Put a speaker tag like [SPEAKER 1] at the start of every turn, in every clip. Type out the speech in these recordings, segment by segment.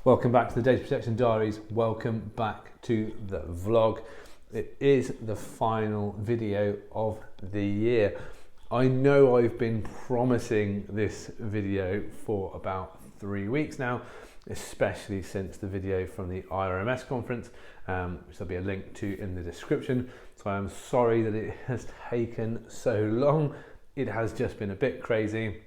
[SPEAKER 1] Welcome back to the Data Protection Diaries. Welcome back to the vlog. It is the final video of the year. I know I've been promising this video for about 3 weeks now, especially since the video from the IRMS conference, which there'll be a link to in the description. So I am sorry that it has taken so long. It has just been a bit crazy.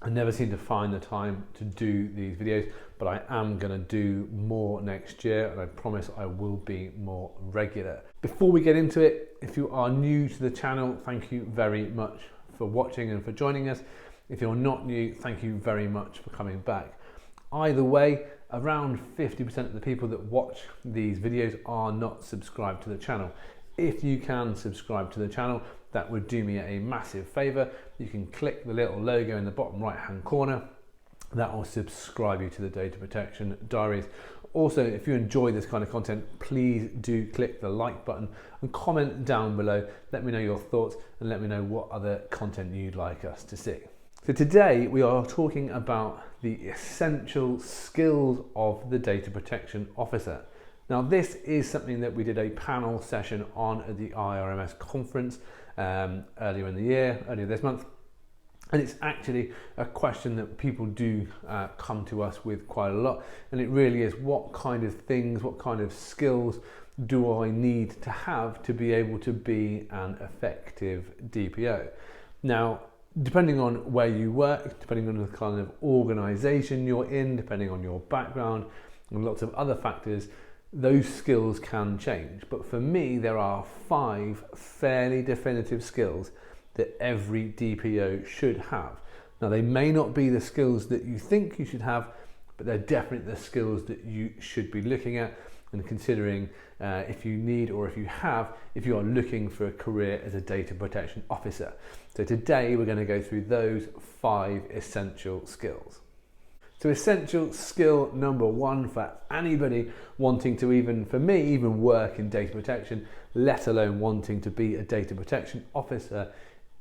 [SPEAKER 1] I never seem to find the time to do these videos, but I am going to do more next year, and I promise I will be more regular. Before we get into it, if you are new to the channel, thank you very much for watching and for joining us. If you're not new, thank you very much for coming back. Either way, around 50% of the people that watch these videos are not subscribed to the channel. If you can subscribe to the channel, that would do me a massive favor. You can click the little logo in the bottom right hand corner. That will subscribe you to the Data Protection Diaries. Also, if you enjoy this kind of content, please do click the like button and comment down below. Let me know your thoughts and let me know what other content you'd like us to see. So today we are talking about the essential skills of the Data Protection Officer. Now, this is something that we did a panel session on at the IRMS conference earlier this month. And it's actually a question that people do come to us with quite a lot. And it really is, what kind of things, what kind of skills do I need to have to be able to be an effective DPO? Now, depending on where you work, depending on the kind of organization you're in, depending on your background and lots of other factors, those skills can change. But for me, there are 5 fairly definitive skills that every DPO should have. Now, they may not be the skills that you think you should have, but they're definitely the skills that you should be looking at and considering if you need or if you are looking for a career as a data protection officer. So today we're going to go through those 5 essential skills. So essential skill number 1 for anybody wanting to even work in data protection, let alone wanting to be a data protection officer,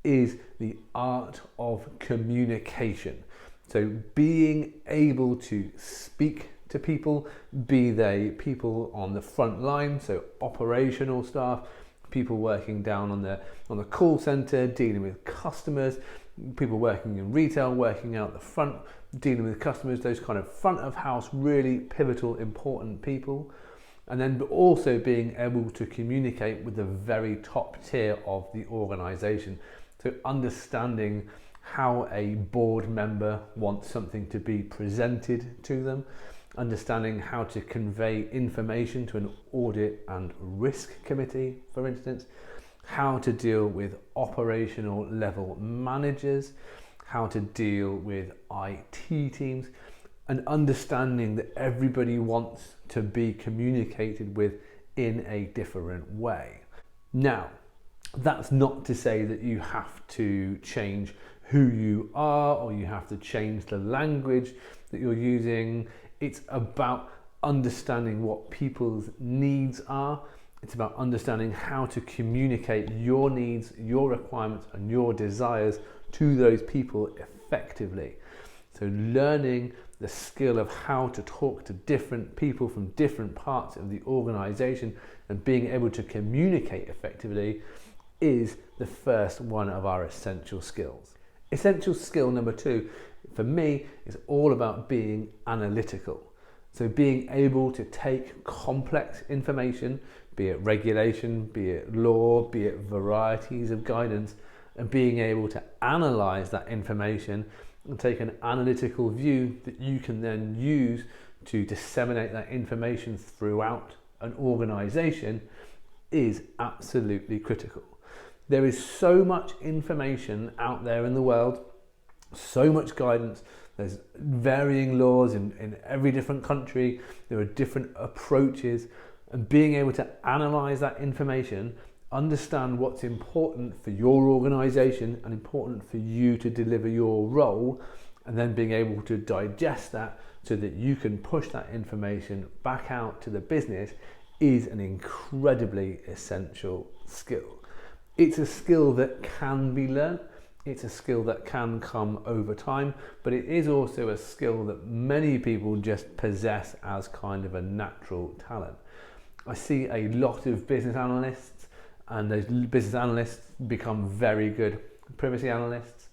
[SPEAKER 1] is the art of communication. So being able to speak to people, be they people on the front line, so operational staff, people working down on the call center, dealing with customers, people working in retail, working out the front, dealing with customers, those kind of front of house, really pivotal, important people. And then also being able to communicate with the very top tier of the organization. So understanding how a board member wants something to be presented to them, understanding how to convey information to an audit and risk committee, for instance, how to deal with operational level managers, how to deal with IT teams, and understanding that everybody wants to be communicated with in a different way. Now, that's not to say that you have to change who you are or you have to change the language that you're using. It's about understanding what people's needs are. It's about understanding how to communicate your needs, your requirements, and your desires to those people effectively. So learning the skill of how to talk to different people from different parts of the organization and being able to communicate effectively is the first one of our essential skills. Essential skill number 2 for me is all about being analytical. So being able to take complex information, be it regulation, be it law, be it varieties of guidance, and being able to analyze that information and take an analytical view that you can then use to disseminate that information throughout an organization is absolutely critical. There is so much information out there in the world, so much guidance. There's varying laws in every different country. There are different approaches, and being able to analyze that information, understand what's important for your organization and important for you to deliver your role, and then being able to digest that so that you can push that information back out to the business is an incredibly essential skill. It's a skill that can be learned. It's a skill that can come over time, but it is also a skill that many people just possess as kind of a natural talent. I see a lot of business analysts, and those business analysts become very good privacy analysts.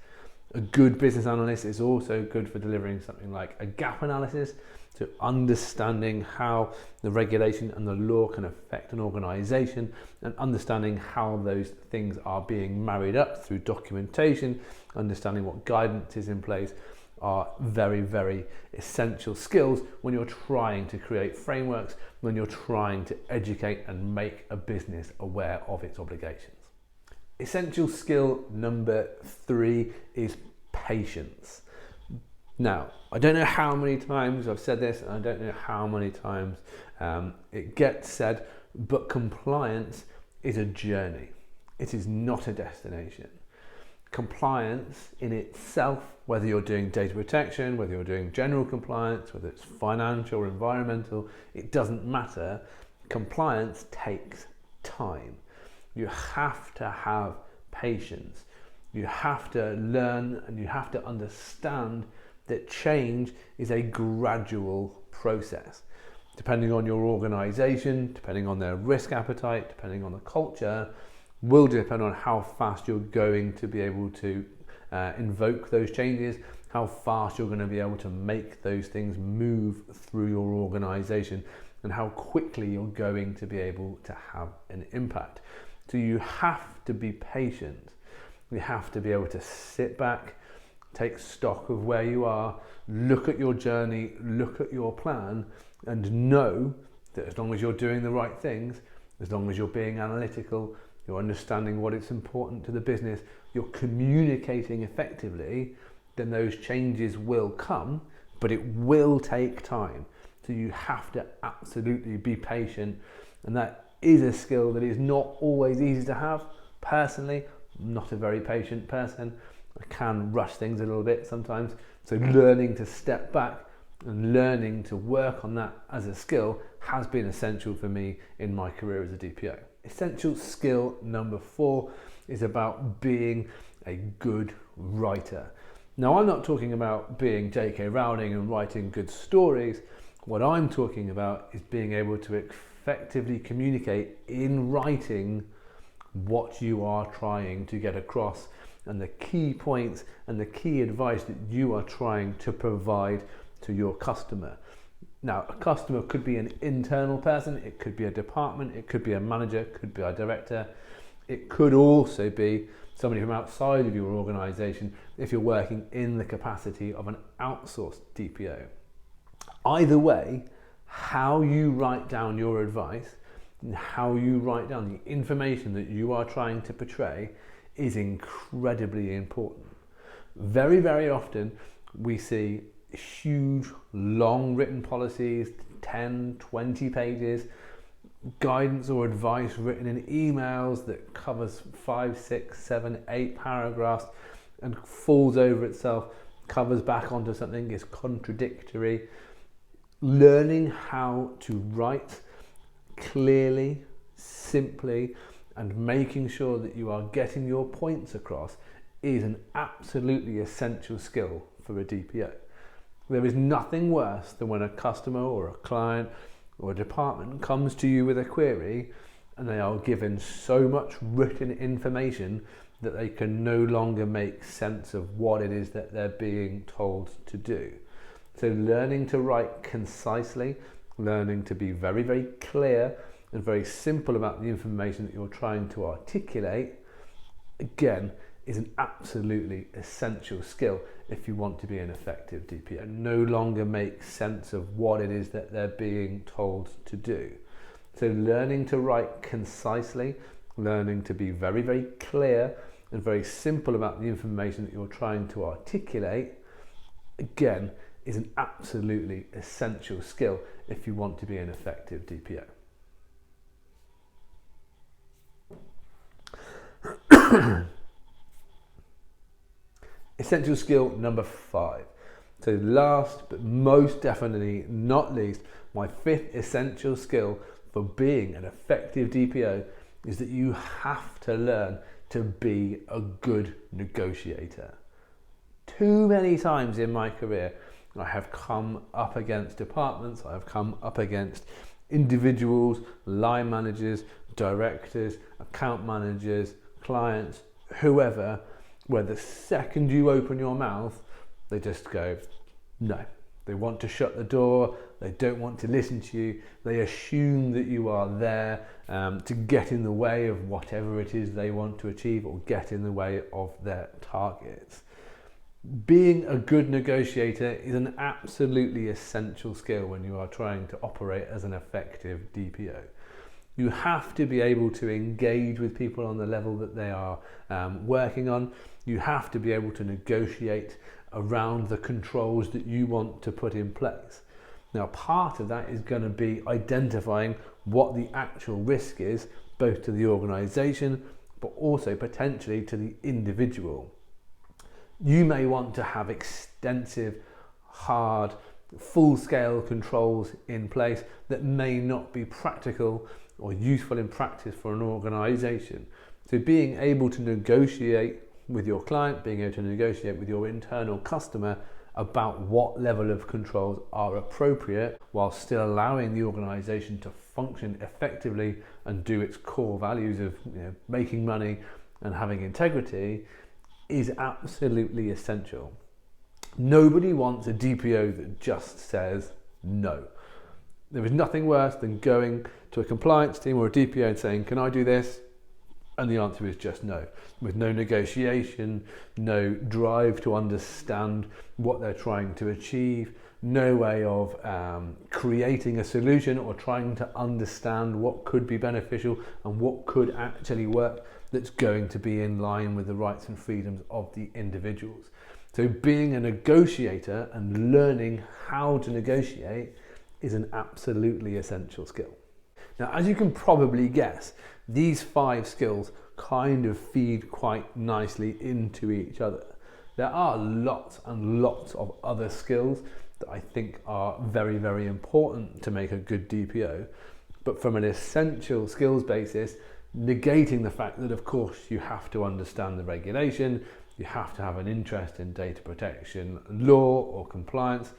[SPEAKER 1] A good business analyst is also good for delivering something like a gap analysis, so understanding how the regulation and the law can affect an organisation, and understanding how those things are being married up through documentation, understanding what guidance is in place, are very, very essential skills when you're trying to create frameworks, when you're trying to educate and make a business aware of its obligations. Essential skill number 3 is patience. Now, I don't know how many times I've said this, and I don't know how many times it gets said, but compliance is a journey. It is not a destination. Compliance in itself, whether you're doing data protection, whether you're doing general compliance, whether it's financial or environmental, it doesn't matter. Compliance takes time. You have to have patience. You have to learn and you have to understand that change is a gradual process. Depending on your organisation, depending on their risk appetite, depending on the culture, will depend on how fast you're going to be able to invoke those changes, how fast you're going to be able to make those things move through your organisation, and how quickly you're going to be able to have an impact. So you have to be patient. You have to be able to sit back, take stock of where you are, look at your journey, look at your plan, and know that as long as you're doing the right things, as long as you're being analytical, you're understanding what is important to the business, you're communicating effectively, then those changes will come, but it will take time. So you have to absolutely be patient, and that is a skill that is not always easy to have. Personally, I'm not a very patient person. I can rush things a little bit sometimes. So learning to step back and learning to work on that as a skill has been essential for me in my career as a DPO. Essential skill number 4 is about being a good writer. Now, I'm not talking about being J.K. Rowling and writing good stories. What I'm talking about is being able to effectively communicate in writing what you are trying to get across and the key points and the key advice that you are trying to provide to your customer. Now, a customer could be an internal person, it could be a department, it could be a manager, it could be a director. It could also be somebody from outside of your organisation if you're working in the capacity of an outsourced DPO. Either way, how you write down your advice and how you write down the information that you are trying to portray is incredibly important. Very, very often we see huge, long written policies, 10, 20 pages, guidance or advice written in emails that covers 5, 6, 7, 8 paragraphs and falls over itself, covers back onto something, is contradictory. Learning how to write clearly, simply, and making sure that you are getting your points across is an absolutely essential skill for a DPO. There is nothing worse than when a customer or a client or a department comes to you with a query and they are given so much written information that they can no longer make sense of what it is that they're being told to do. So learning to write concisely, learning to be very, very clear and very simple about the information that you're trying to articulate, again, is an absolutely essential skill if you want to be an effective DPO. And no longer make sense of what it is that they're being told to do. So learning to write concisely, learning to be very, very clear and very simple about the information that you're trying to articulate, again, is an absolutely essential skill if you want to be an effective DPO. Essential skill number 5. So last but most definitely not least, my 5th essential skill for being an effective DPO is that you have to learn to be a good negotiator. Too many times in my career, I have come up against departments, I have come up against individuals, line managers, directors, account managers, clients, whoever, where the second you open your mouth, they just go, no. They want to shut the door, they don't want to listen to you, they assume that you are there to get in the way of whatever it is they want to achieve or get in the way of their targets. Being a good negotiator is an absolutely essential skill when you are trying to operate as an effective DPO. You have to be able to engage with people on the level that they are working on. You have to be able to negotiate around the controls that you want to put in place. Now, part of that is going to be identifying what the actual risk is, both to the organisation, but also potentially to the individual. You may want to have extensive, hard, full-scale controls in place that may not be practical or useful in practice for an organisation. So being able to negotiate with your client, being able to negotiate with your internal customer about what level of controls are appropriate while still allowing the organisation to function effectively and do its core values of making money and having integrity is absolutely essential. Nobody wants a DPO that just says no. There is nothing worse than going to a compliance team or a DPO and saying, can I do this? And the answer is just no, with no negotiation, no drive to understand what they're trying to achieve, no way of creating a solution or trying to understand what could be beneficial and what could actually work that's going to be in line with the rights and freedoms of the individuals. So being a negotiator and learning how to negotiate is an absolutely essential skill. Now, as you can probably guess, these 5 skills kind of feed quite nicely into each other. There are lots and lots of other skills that I think are very, very important to make a good DPO. But from an essential skills basis, negating the fact that, of course, you have to understand the regulation, you have to have an interest in data protection law or compliance,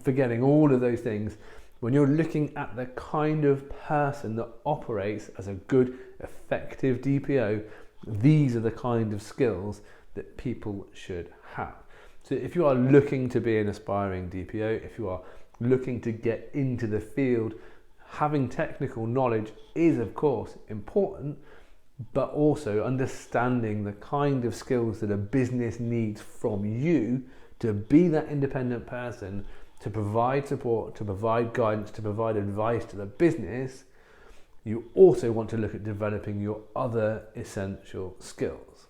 [SPEAKER 1] forgetting all of those things, when you're looking at the kind of person that operates as a good, effective DPO, these are the kind of skills that people should have. So if you are looking to be an aspiring DPO, if you are looking to get into the field, having technical knowledge is of course important, but also understanding the kind of skills that a business needs from you to be that independent person, to provide support, to provide guidance, to provide advice to the business. You also want to look at developing your other essential skills.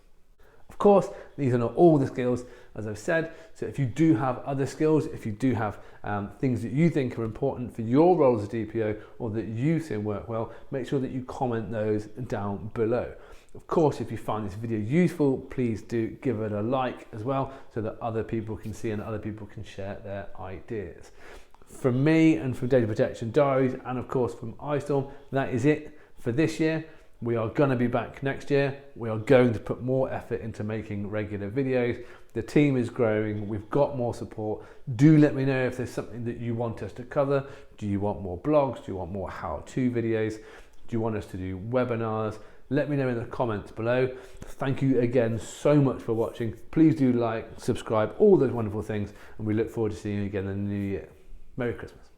[SPEAKER 1] Of course, these are not all the skills, as I've said, so if you do have other skills, if you do have things that you think are important for your role as a DPO or that you think work well, make sure that you comment those down below. Of course, if you find this video useful, please do give it a like as well so that other people can see and other people can share their ideas. From me and from Data Protection Diaries and of course from iSTORM, that is it for this year. We are going to be back next year. We are going to put more effort into making regular videos. The team is growing. We've got more support. Do let me know if there's something that you want us to cover. Do you want more blogs? Do you want more how-to videos? Do you want us to do webinars? Let me know in the comments below. Thank you again so much for watching. Please do like, subscribe, all those wonderful things, and we look forward to seeing you again in the new year. Merry Christmas.